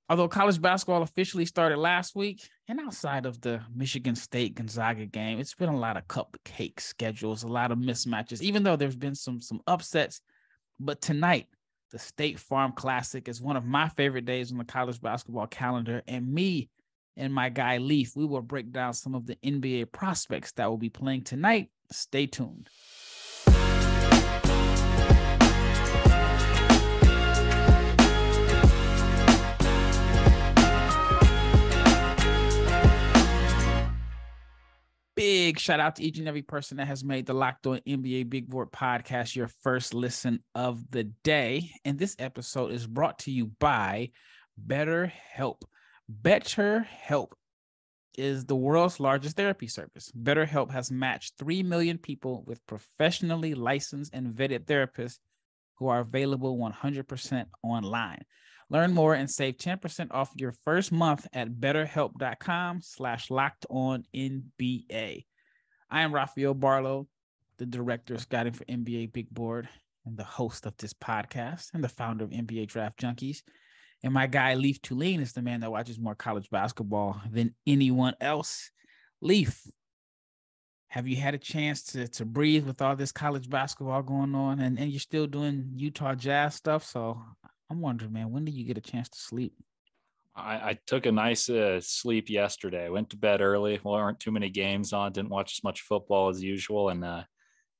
Although college basketball officially started last week, and outside of the Michigan State Gonzaga game, it's been a lot of cupcake schedules, a lot of mismatches, even though there's been some upsets. But tonight, the State Farm Classic is one of my favorite days on the college basketball calendar. And me and my guy Leif, we will break down some of the NBA prospects that will be playing tonight. Stay tuned. Big shout out to each and every person that has made the Locked On NBA Big Board podcast your first listen of the day. And this episode is brought to you by BetterHelp. BetterHelp is the world's largest therapy service. BetterHelp has matched 3 million people with professionally licensed and vetted therapists who are available 100% online. Learn more and save 10% off your first month at betterhelp.com/lockedonnba. I am Rafael Barlowe, the director of scouting for NBA Big Board and the host of this podcast and the founder of NBA Draft Junkies. And my guy, Leif Thulin, is the man that watches more college basketball than anyone else. Leif, have you had a chance to breathe with all this college basketball going on? And you're still doing Utah Jazz stuff, so I'm wondering, man, when did you get a chance to sleep? I took a nice sleep yesterday. I went to bed early. Well, there weren't too many games on. Didn't watch as much football as usual, and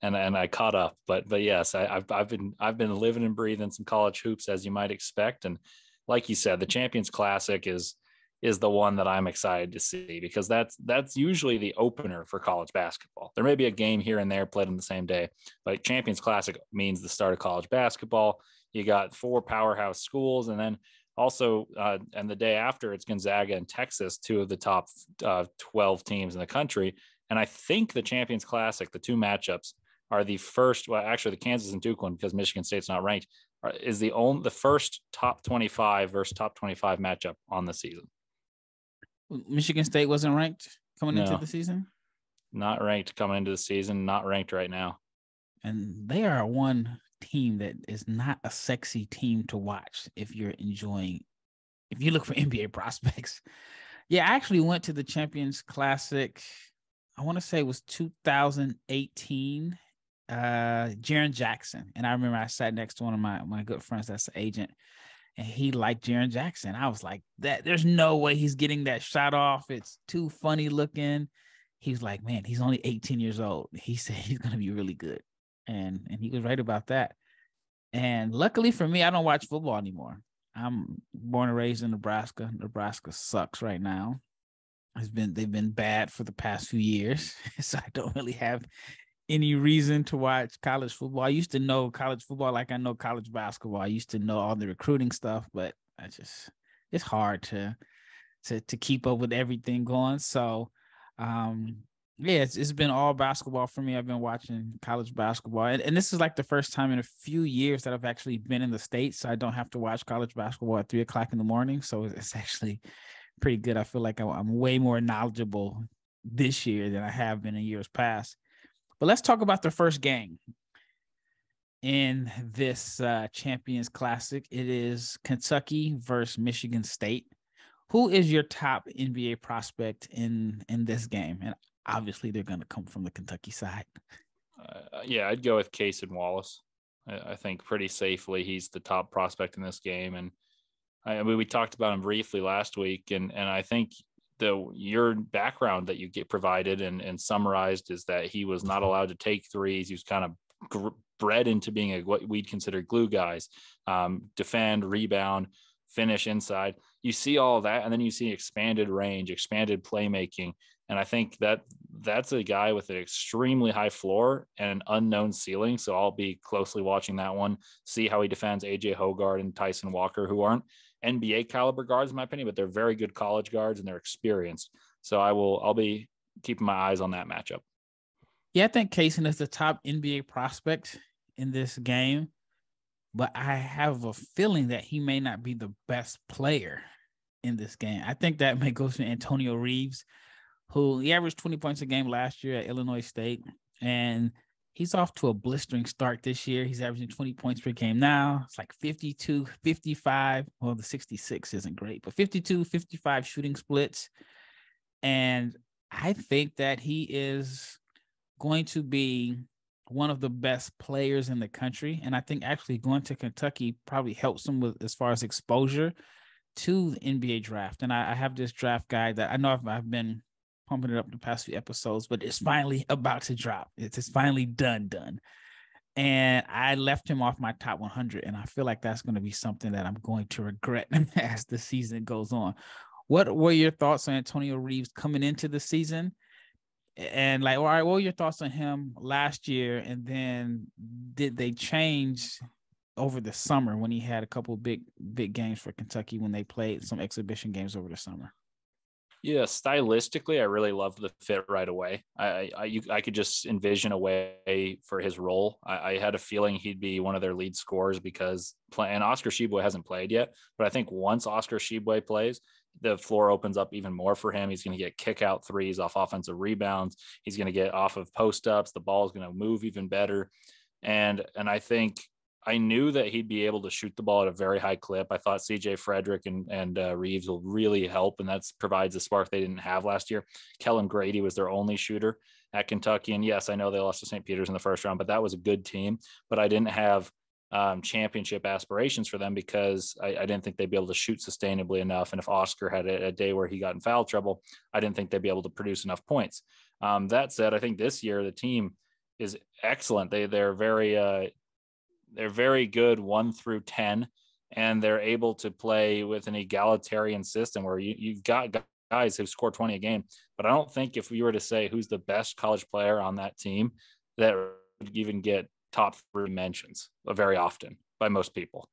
I caught up. But yes, I've been living and breathing some college hoops, as you might expect. And like you said, the Champions Classic is the one that I'm excited to see, because that's usually the opener for college basketball. There may be a game here and there played on the same day, but Champions Classic means the start of college basketball. You got 4 powerhouse schools, and then also, and the day after, it's Gonzaga and Texas, 2 of the top 12 teams in the country. And I think the Champions Classic, the 2 matchups, are the first. Well, actually, the Kansas and Duke one, because Michigan State's not ranked, is the first top 25 versus top 25 matchup on the season. Michigan State wasn't ranked coming into the season? Not ranked coming into the season. Not ranked right now. And they are one team that is not a sexy team to watch if you look for NBA prospects. Yeah, I actually went to the Champions Classic. I want to say it was 2018. Jaren Jackson. And I remember I sat next to one of my good friends that's an agent, and he liked Jaren Jackson. I was like, there's no way he's getting that shot off. It's too funny looking. He was like, man, he's only 18 years old. He said he's going to be really good. And he was right about that. And luckily for me, I don't watch football anymore. I'm born and raised in Nebraska. Nebraska sucks right now. They've been bad for the past few years. So I don't really have any reason to watch college football. I used to know college football like I know college basketball. I used to know all the recruiting stuff, but it's hard to keep up with everything going. So yeah, it's been all basketball for me. I've been watching college basketball. And this is like the first time in a few years that I've actually been in the States. So I don't have to watch college basketball at 3:00 in the morning. So it's actually pretty good. I feel like I'm way more knowledgeable this year than I have been in years past. But let's talk about the first game in this Champions Classic. It is Kentucky versus Michigan State. Who is your top NBA prospect in this game? And obviously, they're going to come from the Kentucky side. Yeah, I'd go with Cason Wallace. I think pretty safely he's the top prospect in this game. And we talked about him briefly last week, and I think your background that you get provided and summarized is that he was not allowed to take threes. He was kind of bred into being what we'd consider glue guys, defend, rebound, finish inside. You see all of that, and then you see expanded range, expanded playmaking. And I think that's a guy with an extremely high floor and an unknown ceiling. So I'll be closely watching that one, see how he defends AJ Hoggard and Tyson Walker, who aren't NBA caliber guards, in my opinion, but they're very good college guards and they're experienced. So I'll be keeping my eyes on that matchup. Yeah, I think Cason is the top NBA prospect in this game, but I have a feeling that he may not be the best player in this game. I think that may go to Antonio Reeves, who he averaged 20 points a game last year at Illinois State, and he's off to a blistering start this year. He's averaging 20 points per game now. It's like 52, 55. Well, the 66 isn't great, but 52, 55 shooting splits. And I think that he is going to be one of the best players in the country. And I think actually going to Kentucky probably helps him with as far as exposure to the NBA draft. And I have this draft guide that I know I've been pumping it up the past few episodes, but it's finally about to drop. It's finally done. And I left him off my top 100. And I feel like that's going to be something that I'm going to regret as the season goes on. What were your thoughts on Antonio Reeves coming into the season? And like, all right, what were your thoughts on him last year? And then did they change over the summer when he had a couple of big games for Kentucky when they played some exhibition games over the summer? Yeah, stylistically, I really loved the fit right away. I could just envision a way for his role. I had a feeling he'd be one of their lead scorers because and Oscar Tshiebwe hasn't played yet, but I think once Oscar Tshiebwe plays, the floor opens up even more for him. He's going to get kick out threes off offensive rebounds. He's going to get off of post ups. The ball is going to move even better. And I think I knew that he'd be able to shoot the ball at a very high clip. I thought CJ Frederick and Reeves will really help, and that provides a spark they didn't have last year. Kellen Grady was their only shooter at Kentucky. And yes, I know they lost to St. Peter's in the first round, but that was a good team. But I didn't have championship aspirations for them because I didn't think they'd be able to shoot sustainably enough. And if Oscar had a day where he got in foul trouble, I didn't think they'd be able to produce enough points. That said, I think this year the team is excellent. They're very good 1 through 10, and they're able to play with an egalitarian system where you've got guys who score 20 a game. But I don't think if we were to say who's the best college player on that team, that would even get top 3 mentions very often by most people.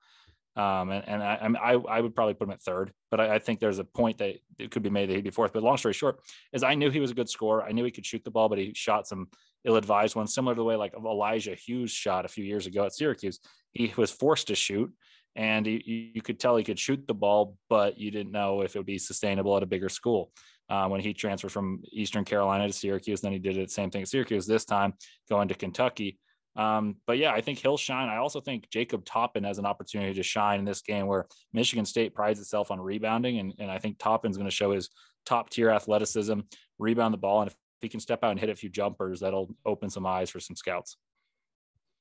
I would probably put him at 3rd, but I think there's a point that it could be made that he'd be 4th. But long story short is I knew he was a good scorer. I knew he could shoot the ball, but he shot some ill-advised ones, similar to the way like Elijah Hughes shot a few years ago at Syracuse. He was forced to shoot, and you could tell he could shoot the ball, but you didn't know if it would be sustainable at a bigger school. When he transferred from Eastern Carolina to Syracuse, then he did the same thing at Syracuse, this time going to Kentucky. But yeah, I think he'll shine. I also think Jacob Toppin has an opportunity to shine in this game where Michigan State prides itself on rebounding. And I think Toppin's going to show his top tier athleticism, rebound the ball. And if he can step out and hit a few jumpers, that'll open some eyes for some scouts.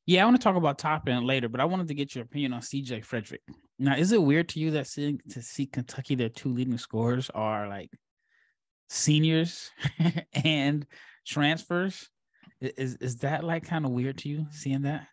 Yeah, I want to talk about Toppin later, but I wanted to get your opinion on CJ Frederick. Now, is it weird to you that to see Kentucky, their 2 leading scorers are like seniors and transfers? Is that like kind of weird to you seeing that?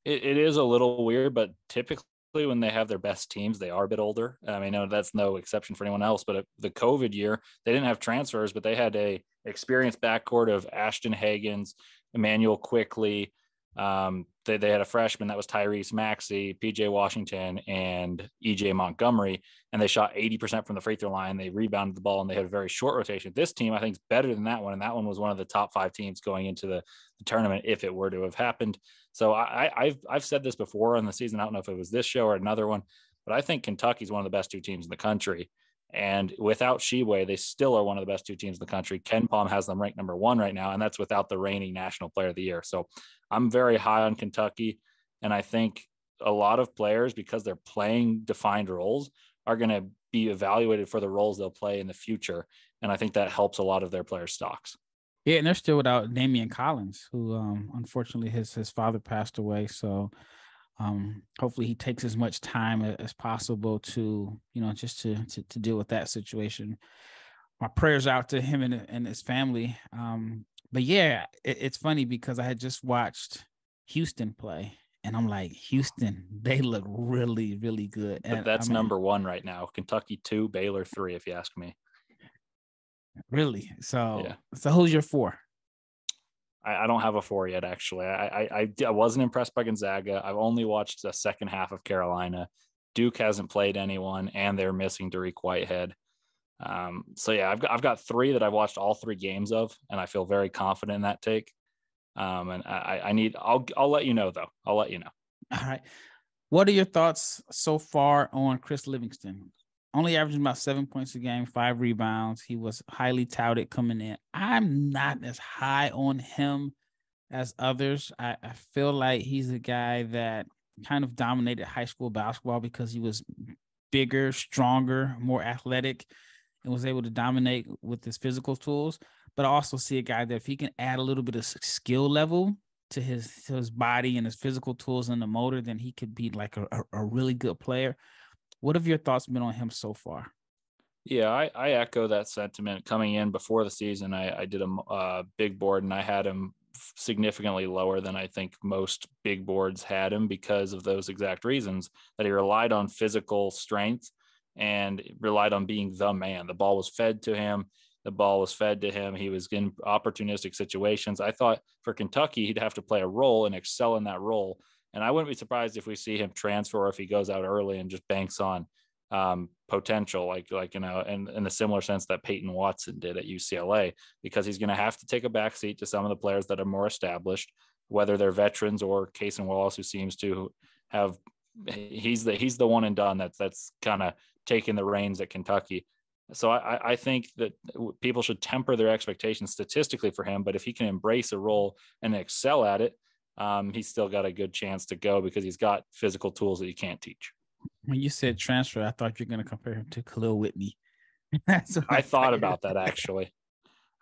It is a little weird, but typically when they have their best teams, they are a bit older. I mean, no, that's no exception for anyone else, but the COVID year, they didn't have transfers, but they had a experienced backcourt of Ashton Hagens, Emmanuel Quickly. They had a freshman that was Tyrese Maxey, PJ Washington, and EJ Montgomery, and they shot 80% from the free throw line. They rebounded the ball, and they had a very short rotation. This team, I think, is better than that one, and that one was one of the top 5 teams going into the tournament if it were to have happened. So I've said this before on the season. I don't know if it was this show or another one, but I think Kentucky's one of the best 2 teams in the country. And without Tshiebwe, they still are one of the best 2 teams in the country. Ken Palm has them ranked number 1 right now, and that's without the reigning National Player of the Year. So I'm very high on Kentucky, and I think a lot of players, because they're playing defined roles, are going to be evaluated for the roles they'll play in the future, and I think that helps a lot of their player stocks. Yeah, and they're still without Damian Collins, who unfortunately his father passed away. So hopefully he takes as much time as possible to, just to deal with that situation. My prayers out to him and his family. But yeah, it's funny because I had just watched Houston play, and I'm like, Houston, they look really, really good. And but that's number 1 right now. Kentucky 2, Baylor 3, if you ask me. Really? So, yeah. So who's your 4? I don't have a 4 yet, actually. I wasn't impressed by Gonzaga. I've only watched the second half of Carolina. Duke hasn't played anyone, and they're missing Dariq Whitehead. So yeah, I've got 3 that I've watched all 3 games of, and I feel very confident in that take. And I'll let you know though. I'll let you know. All right. What are your thoughts so far on Chris Livingston? Only averaging about 7 points a game, 5 rebounds. He was highly touted coming in. I'm not as high on him as others. I feel like he's a guy that kind of dominated high school basketball because he was bigger, stronger, more athletic, and was able to dominate with his physical tools. But I also see a guy that if he can add a little bit of skill level to his body and his physical tools and the motor, then he could be like a really good player. What have your thoughts been on him so far? Yeah, I echo that sentiment. Coming in before the season, I did a big board, and I had him significantly lower than I think most big boards had him because of those exact reasons, that he relied on physical strength and relied on being the man. The ball was fed to him. The ball was fed to him. He was in opportunistic situations. I thought for Kentucky, he'd have to play a role and excel in that role. And I wouldn't be surprised if we see him transfer or if he goes out early and just banks on potential, like in a similar sense that Peyton Watson did at UCLA, because he's going to have to take a backseat to some of the players that are more established, whether they're veterans or Case and Wallace, who seems to have he's the one and done that's kind of taking the reins at Kentucky. So I think that people should temper their expectations statistically for him, but if he can embrace a role and excel at it, he's still got a good chance to go because he's got physical tools that you can't teach. When you said transfer, I thought you were going to compare him to Khalil Whitney. I thought about that, actually.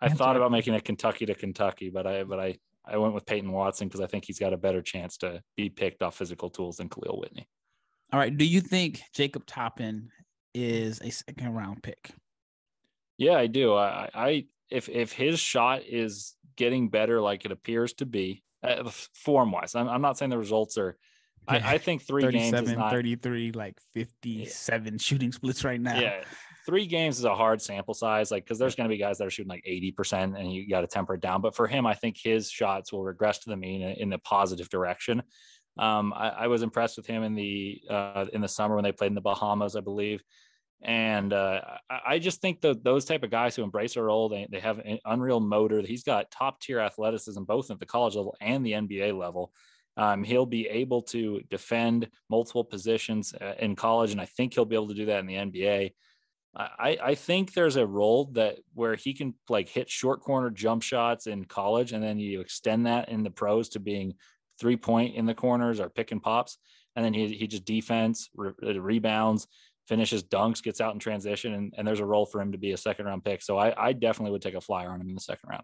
I thought about making it Kentucky to Kentucky, but I went with Peyton Watson because I think he's got a better chance to be picked off physical tools than Khalil Whitney. All right. Do you think Jacob Toppin is a second round pick? Yeah, I do. If his shot is getting better like it appears to be, form wise, I'm not saying the results are. Yeah. I think 3 games is not 33, like 57 shooting splits right now. Yeah, 3 games is a hard sample size, like because there's going to be guys that are shooting like 80%, and you got to temper it down. But for him, I think his shots will regress to the mean in the positive direction. I was impressed with him in the summer when they played in the Bahamas, I believe. And I just think that those type of guys who embrace a role, they have an unreal motor. He's got top tier athleticism, both at the college level and the NBA level. He'll be able to defend multiple positions in college, and I think he'll be able to do that in the NBA. I think there's a role that where he can like hit short corner jump shots in college, and then you extend that in the pros to being 3-point in the corners or pick and pops, and then he just defense, rebounds, finishes dunks, gets out in transition, and there's a role for him to be a second round pick. So I definitely would take a flyer on him in the second round.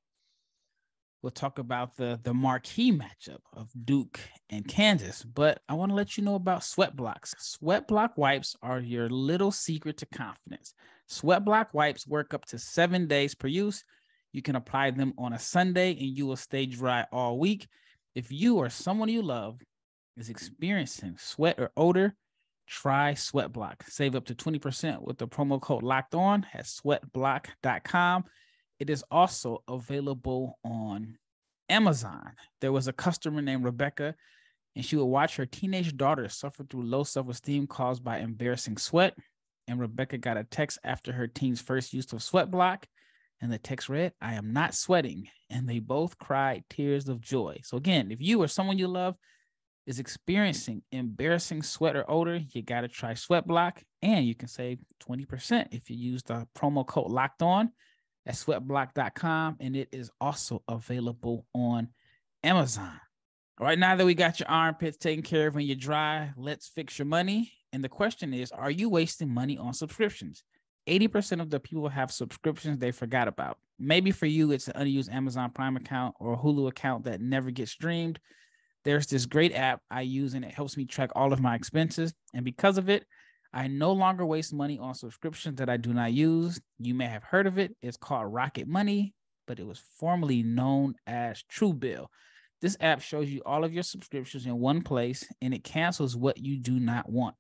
We'll talk about the marquee matchup of Duke and Kansas, but I want to let you know about Sweat Blocks. Sweat Block wipes are your little secret to confidence. Sweat Block wipes work up to 7 days per use. You can apply them on a Sunday and you will stay dry all week. If you or someone you love is experiencing sweat or odor, try Sweat Block. Save up to 20% with the promo code Locked On at sweatblock.com. It is also available on Amazon. There was a customer named Rebecca, and she would watch her teenage daughter suffer through low self-esteem caused by embarrassing sweat. And Rebecca got a text after her teen's first use of Sweat Block, and the text read, "I am not sweating." And they both cried tears of joy. So again, if you or someone you love is experiencing embarrassing sweat or odor, you got to try Sweat Block, and you can save 20% if you use the promo code Locked On at sweatblock.com, and it is also available on Amazon. All right, now that we got your armpits taken care of and you're dry, let's fix your money. And the question is, are you wasting money on subscriptions? 80% of the people have subscriptions they forgot about. Maybe for you, it's an unused Amazon Prime account or a Hulu account that never gets streamed. There's this great app I use, and it helps me track all of my expenses. And because of it, I no longer waste money on subscriptions that I do not use. You may have heard of it. It's called Rocket Money, but it was formerly known as Truebill. This app shows you all of your subscriptions in one place, and it cancels what you do not want.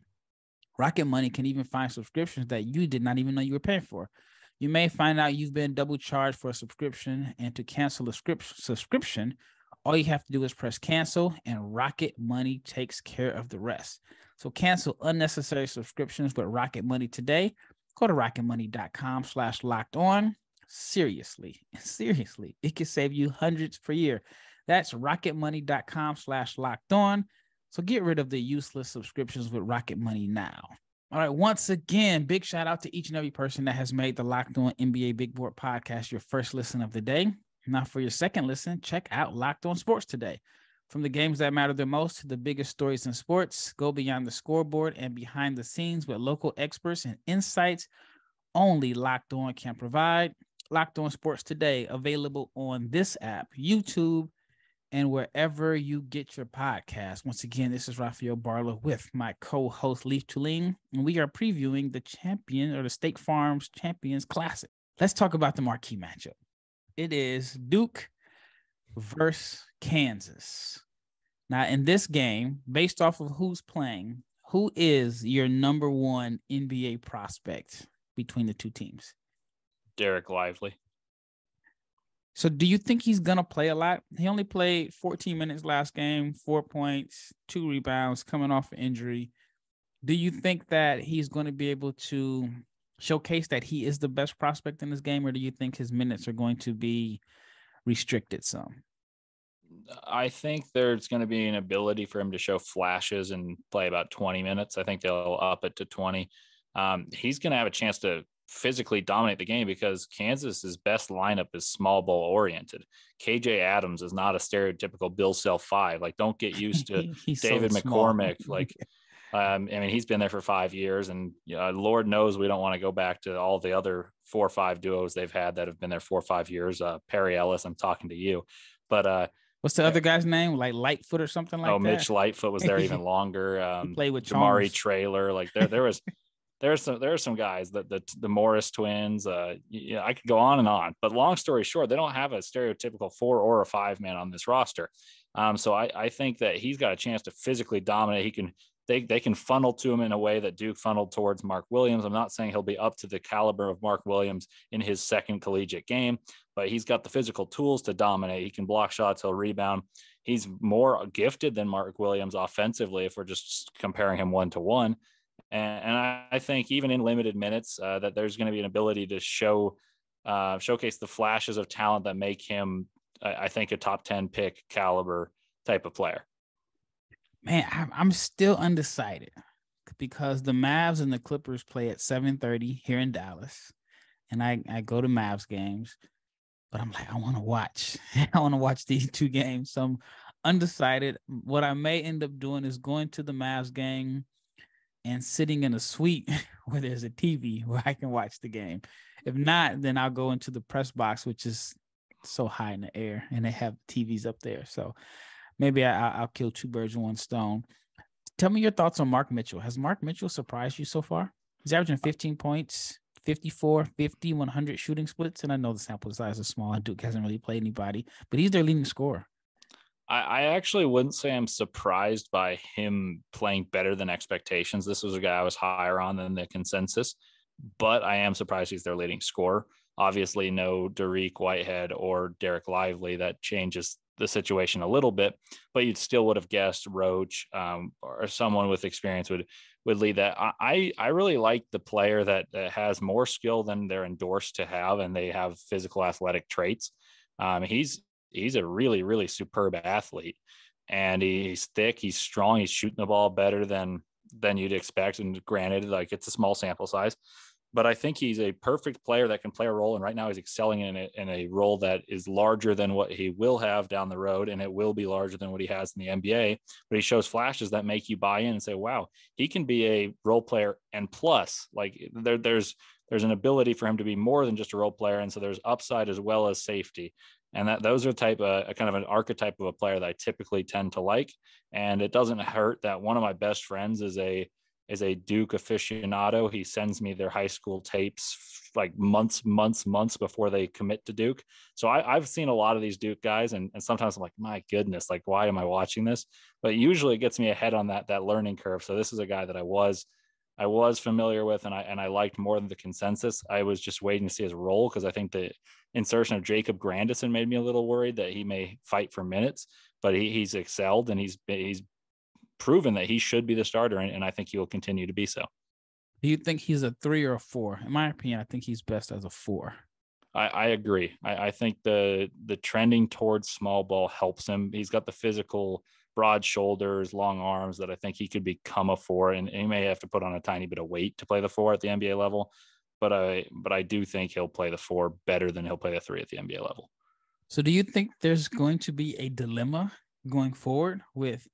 Rocket Money can even find subscriptions that you did not even know you were paying for. You may find out you've been double charged for a subscription, and to cancel a subscription, all you have to do is press cancel, and Rocket Money takes care of the rest. So cancel unnecessary subscriptions with Rocket Money today. Go to rocketmoney.com/locked on. Seriously, it can save you hundreds per year. That's rocketmoney.com/locked on. So get rid of the useless subscriptions with Rocket Money now. All right, once again, big shout out to each and every person that has made the Locked On NBA Big Board podcast your first listen of the day. Now, for your second listen, check out Locked On Sports Today. From the games that matter the most to the biggest stories in sports, go beyond the scoreboard and behind the scenes with local experts and insights only Locked On can provide. Locked On Sports Today, available on this app, YouTube, and wherever you get your podcast. Once again, this is Rafael Barlowe with my co-host Leif Thulin, and we are previewing the champion or the State Farm's Champions Classic. Let's talk about the marquee matchup. It is Duke versus Kansas. Now, in this game, based off of who's playing, who is your number one NBA prospect between the two teams? Derek Lively. So do you think he's going to play a lot? He only played 14 minutes last game, 4 points, 2 rebounds, coming off an injury. Do you think that he's going to be able to showcase that he is the best prospect in this game, or do you think his minutes are going to be restricted some? I think there's going to be an ability for him to show flashes and play about 20 minutes. I think they'll up it to 20. He's going to have a chance to physically dominate the game because Kansas's best lineup is small ball oriented. KJ Adams is not a stereotypical Bill Self 5. Like, don't get used to David so McCormick. Like, I mean, he's been there for 5 years, and Lord knows we don't want to go back to all the other 4 or 5 duos they've had that have been there 4 or 5 years. Perry Ellis, I'm talking to you, but what's the other guy's name? Like Lightfoot or something like that? Mitch Lightfoot was there even longer. He played with Damari Traylor. Like there are some guys that the Morris twins. I could go on and on, but long story short, they don't have a stereotypical 4 or a 5 man on this roster. So I think that he's got a chance to physically dominate. They can funnel to him in a way that Duke funneled towards Mark Williams. I'm not saying he'll be up to the caliber of Mark Williams in his second collegiate game, but he's got the physical tools to dominate. He can block shots, he'll rebound. He's more gifted than Mark Williams offensively if we're just comparing him 1-to-1. And I think even in limited minutes that there's going to be an ability to showcase the flashes of talent that make him, I think, a top 10 pick caliber type of player. Man, I'm still undecided because the Mavs and the Clippers play at 7:30 here in Dallas, and I go to Mavs games, but I'm like, I want to watch. I want to watch these two games. So I'm undecided. What I may end up doing is going to the Mavs game and sitting in a suite where there's a TV where I can watch the game. If not, then I'll go into the press box, which is so high in the air, and they have TVs up there. So maybe I'll kill 2 birds with 1 stone. Tell me your thoughts on Mark Mitchell. Has Mark Mitchell surprised you so far? He's averaging 15 points, 54, 50, 100 shooting splits. And I know the sample size is small and Duke hasn't really played anybody, but he's their leading scorer. I actually wouldn't say I'm surprised by him playing better than expectations. This was a guy I was higher on than the consensus, but I am surprised he's their leading scorer. Obviously, no Dariq Whitehead or Derek Lively. That changes the situation a little bit, but you still would have guessed Roach or someone with experience would lead that. I really like the player that has more skill than they're endorsed to have, and they have physical athletic traits. He's a really, really superb athlete, and he's thick, he's strong, he's shooting the ball better than you'd expect. And granted, like, it's a small sample size, but I think he's a perfect player that can play a role. And right now he's excelling in a role that is larger than what he will have down the road. And it will be larger than what he has in the NBA, but he shows flashes that make you buy in and say, wow, he can be a role player. And plus, like, there's an ability for him to be more than just a role player. And so there's upside as well as safety. And those are kind of an archetype of a player that I typically tend to like. And it doesn't hurt that one of my best friends is a Duke aficionado. He sends me their high school tapes like months before they commit to Duke. So I've seen a lot of these Duke guys, and sometimes I'm like, my goodness, like, why am I watching this? But usually it gets me ahead on that learning curve. So this is a guy that I was familiar with, and I liked more than the consensus. I was just waiting to see his role, because I think the insertion of Jacob Grandison made me a little worried that he may fight for minutes, but he's excelled, and he's proven that he should be the starter, and I think he will continue to be so. Do you think he's a 3 or a 4? In my opinion, I think he's best as a 4. I agree. I think the trending towards small ball helps him. He's got the physical, broad shoulders, long arms that I think he could become a 4, and he may have to put on a tiny bit of weight to play the 4 at the NBA level. But I do think he'll play the 4 better than he'll play the 3 at the NBA level. So do you think there's going to be a dilemma going forward with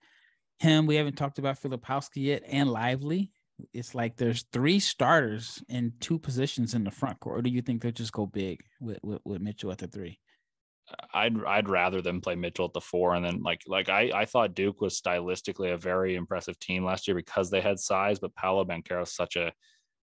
him? We haven't talked about Filipowski yet, and Lively. It's like there's 3 starters in 2 positions in the front court. Or do you think they'll just go big with Mitchell at the 3? I'd rather them play Mitchell at the 4. And then I thought Duke was stylistically a very impressive team last year because they had size, but Paolo Banchero is such a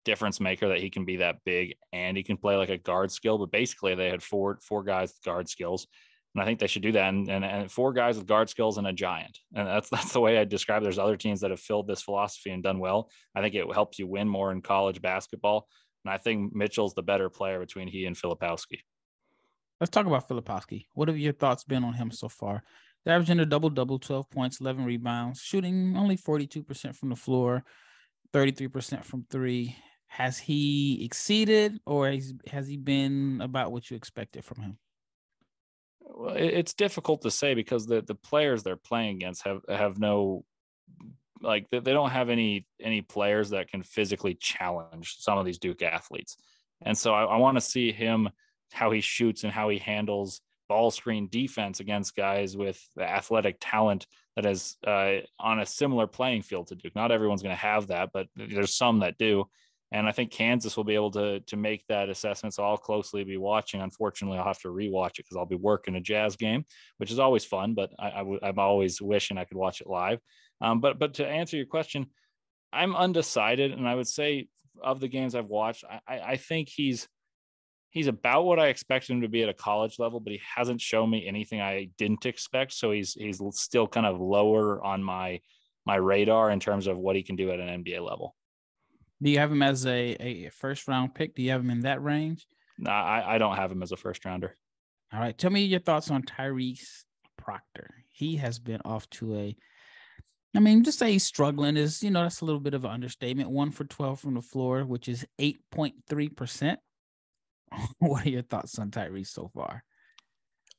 difference maker that he can be that big and he can play like a guard skill. But basically they had four guys with guard skills. And I think they should do that. And 4 guys with guard skills and a giant. And that's the way I describe it. There's other teams that have filled this philosophy and done well. I think it helps you win more in college basketball. And I think Mitchell's the better player between he and Filipowski. Let's talk about Filipowski. What have your thoughts been on him so far? They're averaging a double-double, 12 points, 11 rebounds, shooting only 42% from the floor, 33% from 3. Has he exceeded, or has he been about what you expected from him? Well, it's difficult to say because the players they're playing against have no, like, they don't have any players that can physically challenge some of these Duke athletes. And so I want to see him, how he shoots and how he handles ball screen defense against guys with the athletic talent that is on a similar playing field to Duke. Not everyone's going to have that, but there's some that do. And I think Kansas will be able to make that assessment. So I'll closely be watching. Unfortunately, I'll have to rewatch it because I'll be working a Jazz game, which is always fun, but I'm always wishing I could watch it live. But to answer your question, I'm undecided. And I would say of the games I've watched, I think he's about what I expected him to be at a college level, but he hasn't shown me anything I didn't expect. So he's still kind of lower on my radar in terms of what he can do at an NBA level. Do you have him as a first round pick? Do you have him in that range? No, I don't have him as a first rounder. All right. Tell me your thoughts on Tyrese Proctor. He has been off to just say he's struggling is, that's a little bit of an understatement. 1 for 12 from the floor, which is 8.3%. What are your thoughts on Tyrese so far?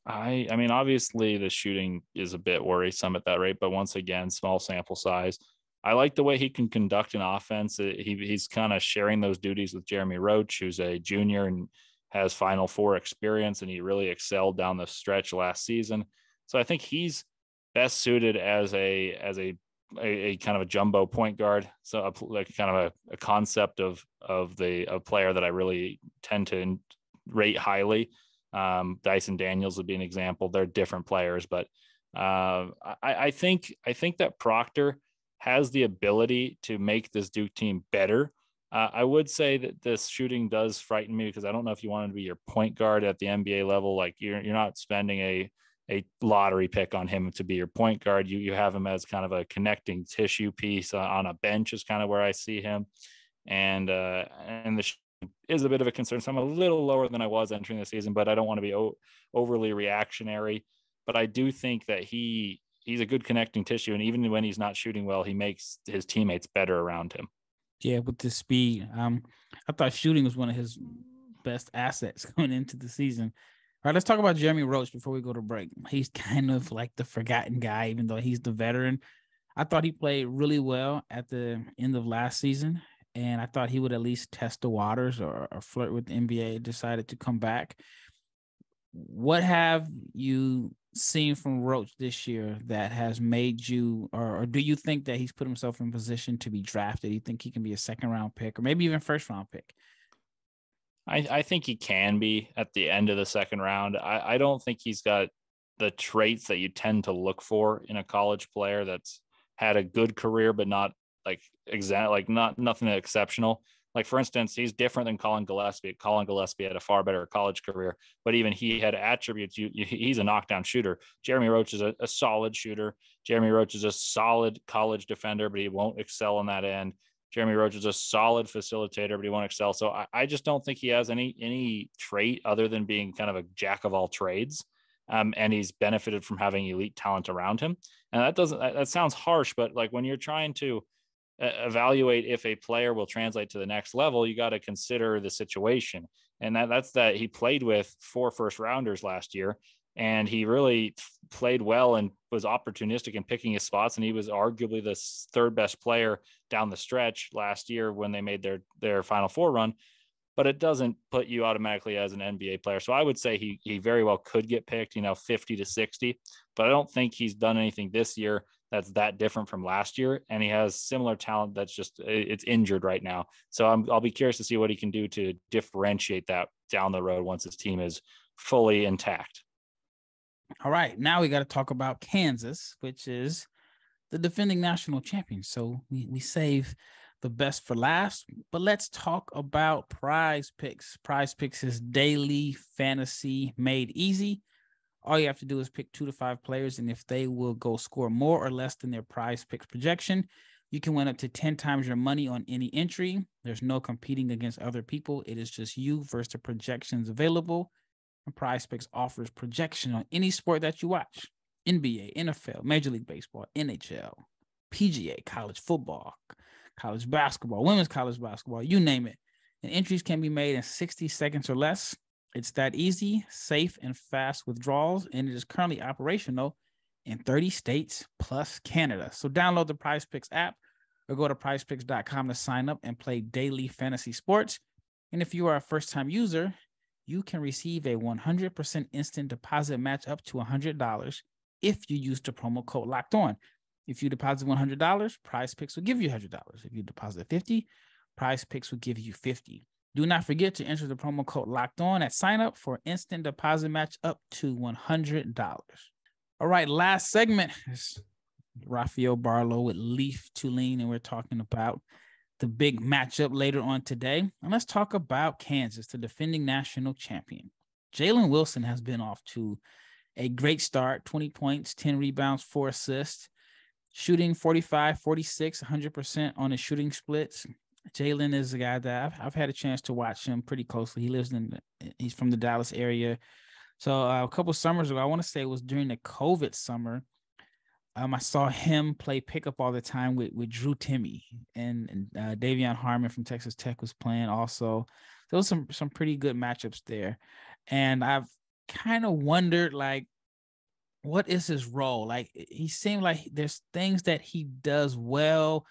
I mean, obviously the shooting is a bit worrisome at that rate, but once again, small sample size. I like the way he can conduct an offense. He's kind of sharing those duties with Jeremy Roach, who's a junior and has Final Four experience, and he really excelled down the stretch last season. So I think he's best suited as a kind of a jumbo point guard. So like kind of a concept of a player that I really tend to rate highly. Dyson Daniels would be an example. They're different players, but I think that Proctor has the ability to make this Duke team better. I would say that this shooting does frighten me because I don't know if you want to be your point guard at the NBA level. Like you're not spending a lottery pick on him to be your point guard. You have him as kind of a connecting tissue piece on a bench is kind of where I see him. And the is a bit of a concern. So I'm a little lower than I was entering the season, but I don't want to be overly reactionary. But I do think that he's a good connecting tissue. And even when he's not shooting well, he makes his teammates better around him. Yeah, with the speed. I thought shooting was one of his best assets going into the season. All right, let's talk about Jeremy Roach before we go to break. He's kind of like the forgotten guy, even though he's the veteran. I thought he played really well at the end of last season, and I thought he would at least test the waters or flirt with the NBA, decided to come back. What have you seen from Roach this year that has made you, or do you think that he's put himself in position to be drafted? Do you think he can be a second-round pick or maybe even first-round pick? I think he can be at the end of the second round. I don't think he's got the traits that you tend to look for in a college player that's had a good career, but not nothing exceptional. Like, for instance, he's different than Colin Gillespie. Colin Gillespie had a far better college career, but even he had attributes. He's a knockdown shooter. Jeremy Roach is a solid shooter. Jeremy Roach is a solid college defender, but he won't excel on that end. Jeremy Roach is a solid facilitator, but he won't excel. So I just don't think he has any trait other than being kind of a jack of all trades. And he's benefited from having elite talent around him. And that sounds harsh, but like when you're trying to evaluate if a player will translate to the next level, you got to consider the situation. And that's that he played with 4 first rounders last year, and he really played well and was opportunistic in picking his spots. And he was arguably the 3rd best player down the stretch last year when they made their Final Four run. but it doesn't put you automatically as an NBA player. So I would say he very well could get picked, 50 to 60, but I don't think he's done anything this year that's that different from last year. And he has similar talent that's just, it's injured right now. So I'll be curious to see what he can do to differentiate that down the road once his team is fully intact. All right, now we got to talk about Kansas, which is the defending national champion. So we save the best for last, but let's talk about Prize Picks. Prize Picks is daily fantasy made easy. All you have to do is pick 2 to 5 players, and if they will go score more or less than their Prize Picks projection, you can win up to 10 times your money on any entry. There's no competing against other people. It is just you versus the projections available. And Prize Picks offers projection on any sport that you watch: NBA, NFL, Major League Baseball, NHL, PGA, college football, college basketball, women's college basketball, you name it. And entries can be made in 60 seconds or less. It's that easy, safe, and fast withdrawals, and it is currently operational in 30 states plus Canada. So download the Prize Picks app or go to prizepicks.com to sign up and play daily fantasy sports. And if you are a first-time user, you can receive a 100% instant deposit match up to $100 if you use the promo code Locked On. If you deposit $100, Prize Picks will give you $100. If you deposit $50, Prize Picks will give you $50. Do not forget to enter the promo code Locked On at sign up for instant deposit match up to $100. All right, last segment is Rafael Barlowe with Leif Thulin, and we're talking about the big matchup later on today. And let's talk about Kansas, the defending national champion. Jalen Wilson has been off to a great start: 20 points, 10 rebounds, 4 assists, shooting 45, 46, 100% on his shooting splits. Jalen is a guy that I've had a chance to watch him pretty closely. He's from the Dallas area. So a couple summers ago, I want to say it was during the COVID summer, I saw him play pickup all the time with Drew Timme, and Davion Harmon from Texas Tech was playing also. There was some pretty good matchups there. And I've kind of wondered, like, what is his role? Like, he seemed like there's things that he does well,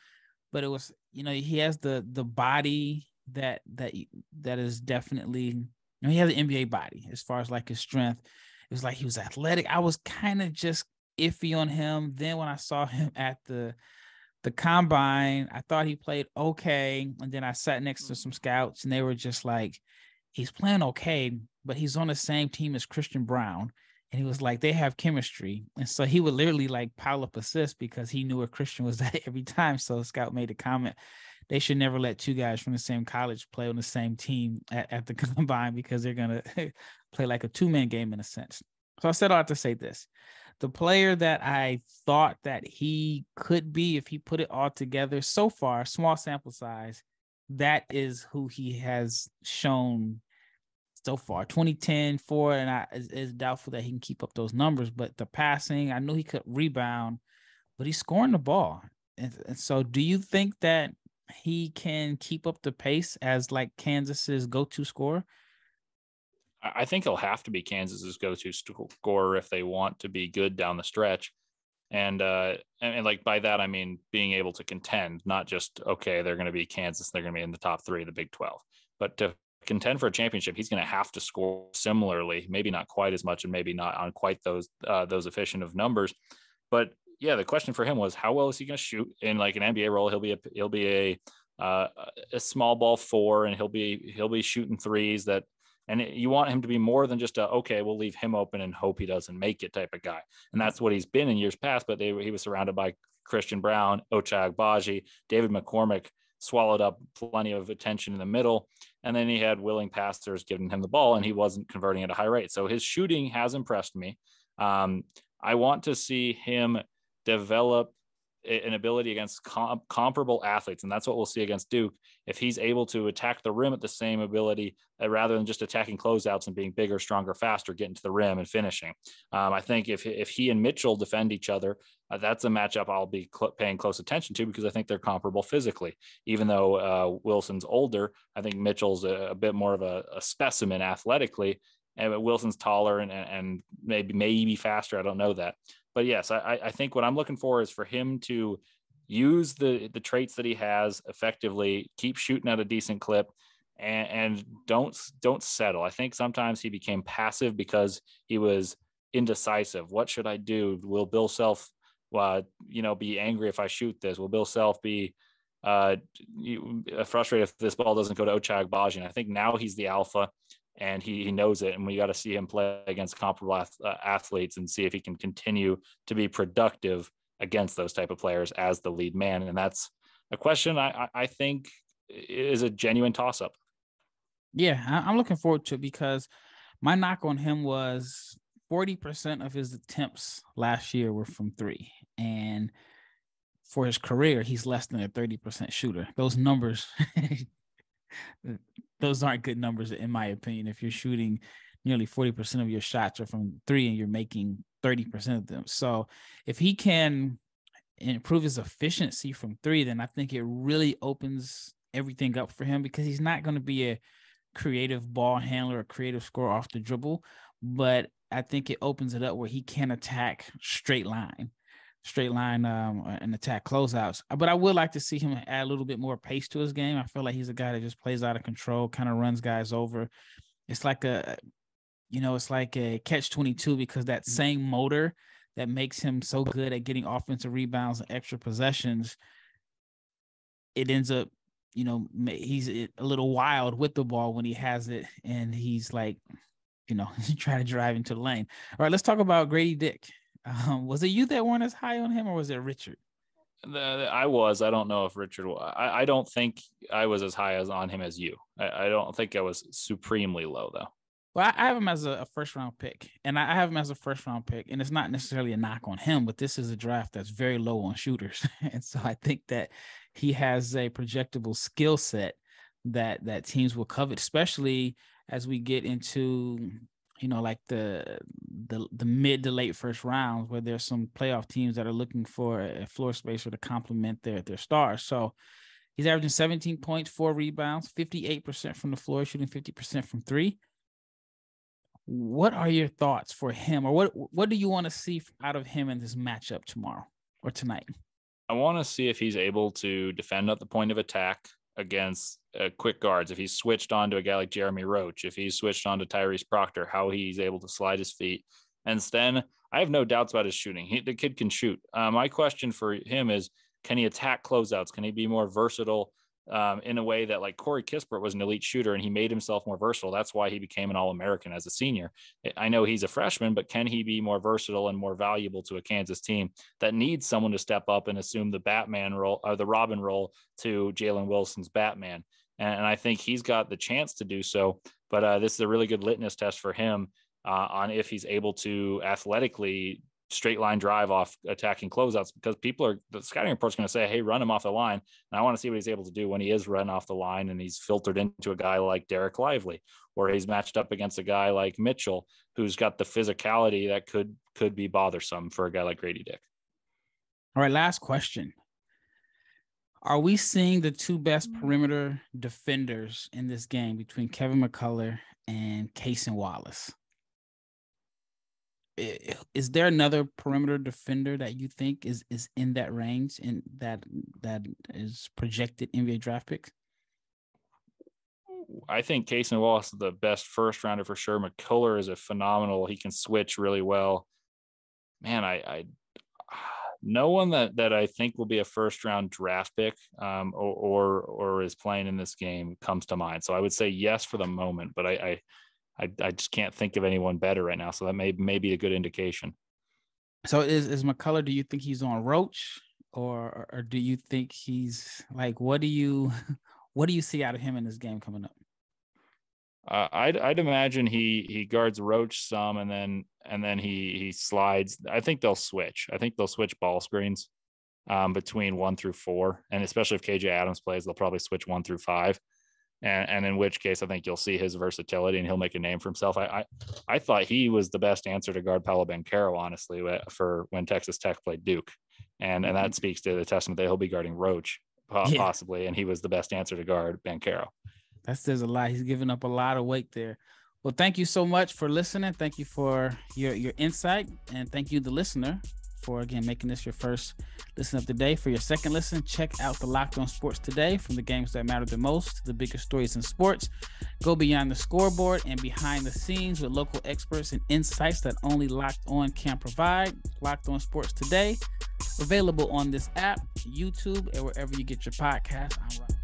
but it was, he has the body that is definitely, he has an NBA body as far as like his strength. It was like he was athletic. I was kind of just iffy on him. Then when I saw him at the combine, I thought he played okay. And then I sat next to some scouts and they were just like, he's playing okay, but he's on the same team as Christian Braun. And he was like, they have chemistry. And so he would literally like pile up assists because he knew where Christian was at every time. So Scout made a comment, they should never let 2 guys from the same college play on the same team at the combine, because they're going to play like a 2-man game in a sense. So I said all that to say this: the player that I thought that he could be if he put it all together so far, small sample size, that is who he has shown so far. 2010, 4, and it's doubtful that he can keep up those numbers. But the passing, I knew he could rebound, but he's scoring the ball. And so do you think that he can keep up the pace as like Kansas's go-to scorer? I think he'll have to be Kansas's go-to scorer if they want to be good down the stretch. And like by that, I mean being able to contend, not just, okay, they're going to be Kansas, they're going to be in the top 3 of the Big 12, but to contend for a championship, he's going to have to score similarly, maybe not quite as much and maybe not on quite those efficient of numbers. But yeah, the question for him was, how well is he going to shoot in like an NBA role? He'll be a small ball 4, and he'll be shooting threes that, and you want him to be more than just okay, we'll leave him open and hope he doesn't make it type of guy. And that's what he's been in years past, but he was surrounded by Christian Braun, Ochai Agbaji, David McCormick, swallowed up plenty of attention in the middle. And then he had willing passers giving him the ball, and he wasn't converting at a high rate. So his shooting has impressed me. I want to see him develop an ability against comparable athletes. And that's what we'll see against Duke. If he's able to attack the rim at the same ability, rather than just attacking closeouts and being bigger, stronger, faster, getting to the rim and finishing. I think if he and Mitchell defend each other, that's a matchup I'll be paying close attention to, because I think they're comparable physically. Even though Wilson's older, I think Mitchell's a bit more of a specimen athletically, and Wilson's taller and maybe faster. I don't know that. But yes, I think what I'm looking for is for him to use the traits that he has effectively, keep shooting at a decent clip, and don't settle. I think sometimes he became passive because he was indecisive. What should I do? Will Bill Self, be angry if I shoot this? Will Bill Self be frustrated if this ball doesn't go to Ochai Agbaji? And I think now he's the alpha, and he knows it. And we got to see him play against comparable athletes and see if he can continue to be productive against those type of players as the lead man. And that's a question I think is a genuine toss-up. Yeah, I'm looking forward to it because my knock on him was 40% of his attempts last year were from three. And for his career, he's less than a 30% shooter. Those numbers, those aren't good numbers, in my opinion. If you're shooting nearly 40% of your shots are from three and you're making 30% of them. So if he can improve his efficiency from three, then I think it really opens everything up for him, because he's not going to be a creative ball handler or creative scorer off the dribble, but I think it opens it up where he can attack straight line and attack closeouts. But I would like to see him add a little bit more pace to his game. I feel like he's a guy that just plays out of control, kind of runs guys over. It's like a catch-22, because that same motor that makes him so good at getting offensive rebounds and extra possessions, it ends up, he's a little wild with the ball when he has it, and he's like, trying to drive into the lane. All right, let's talk about Grady Dick. Was it you that weren't as high on him, or was it Richard? I was. I don't know if Richard was. I don't think I was as high on him as you. I don't think I was supremely low, though. Well, I have him as a first-round pick, and I have him as a first-round pick, and it's not necessarily a knock on him, but this is a draft that's very low on shooters, and so I think that he has a projectable skill set that teams will covet, especially as we get into, like the mid to late first rounds, where there's some playoff teams that are looking for a floor spacer to complement their stars. So he's averaging 17 points, 4 rebounds, 58% from the floor, shooting 50% from three. What are your thoughts for him, or what do you want to see out of him in this matchup tomorrow or tonight? I want to see if he's able to defend at the point of attack against quick guards. If he's switched on to a guy like Jeremy Roach, if he's switched on to Tyrese Proctor, how he's able to slide his feet. And then I have no doubts about his shooting. The kid can shoot. My question for him is, can he attack closeouts? Can he be more versatile in a way that, like, Corey Kispert was an elite shooter and he made himself more versatile? That's why he became an All-American as a senior. I know he's a freshman, but can he be more versatile and more valuable to a Kansas team that needs someone to step up and assume the Batman role, or the Robin role, to Jalen Wilson's Batman? And I think he's got the chance to do so. But this is a really good litmus test for him on if he's able to athletically straight line drive off attacking closeouts, because the scouting report's going to say, hey, run him off the line. And I want to see what he's able to do when he is run off the line and he's filtered into a guy like Derek Lively, or he's matched up against a guy like Mitchell, who's got the physicality that could be bothersome for a guy like Grady Dick. All right, last question. Are we seeing the two best perimeter defenders in this game between Kevin McCullough and Cason Wallace? Is there another perimeter defender that you think is in that range and that is projected NBA draft picks? I think Cason Wallace is the best first rounder for sure. McCullough is a phenomenal. He can switch really well. Man, I no one that I think will be a first round draft pick or is playing in this game comes to mind. So I would say yes for the moment, but I just can't think of anyone better right now. So that may be a good indication. So is McCullough, do you think he's on Roach, or do you think he's like, what do you see out of him in this game coming up? I'd imagine he guards Roach some, and then he slides. I think they'll switch. Ball screens between 1 through 4, and especially if KJ Adams plays, they'll probably switch 1 through 5. And in which case, I think you'll see his versatility and he'll make a name for himself. I thought he was the best answer to guard Paolo Banchero, honestly, for when Texas Tech played Duke, and that speaks to the testament that he'll be guarding Roach possibly, and he was the best answer to guard Banchero. That says a lot. He's giving up a lot of weight there. Well, thank you so much for listening. Thank you for your insight, and thank you, the listener, for, again, making this your first listen of the day. For your second listen, check out the Locked On Sports Today, from the games that matter the most to the biggest stories in sports. Go beyond the scoreboard and behind the scenes with local experts and insights that only Locked On can provide. Locked On Sports Today, available on this app, YouTube, and wherever you get your podcasts. I'm Rafael.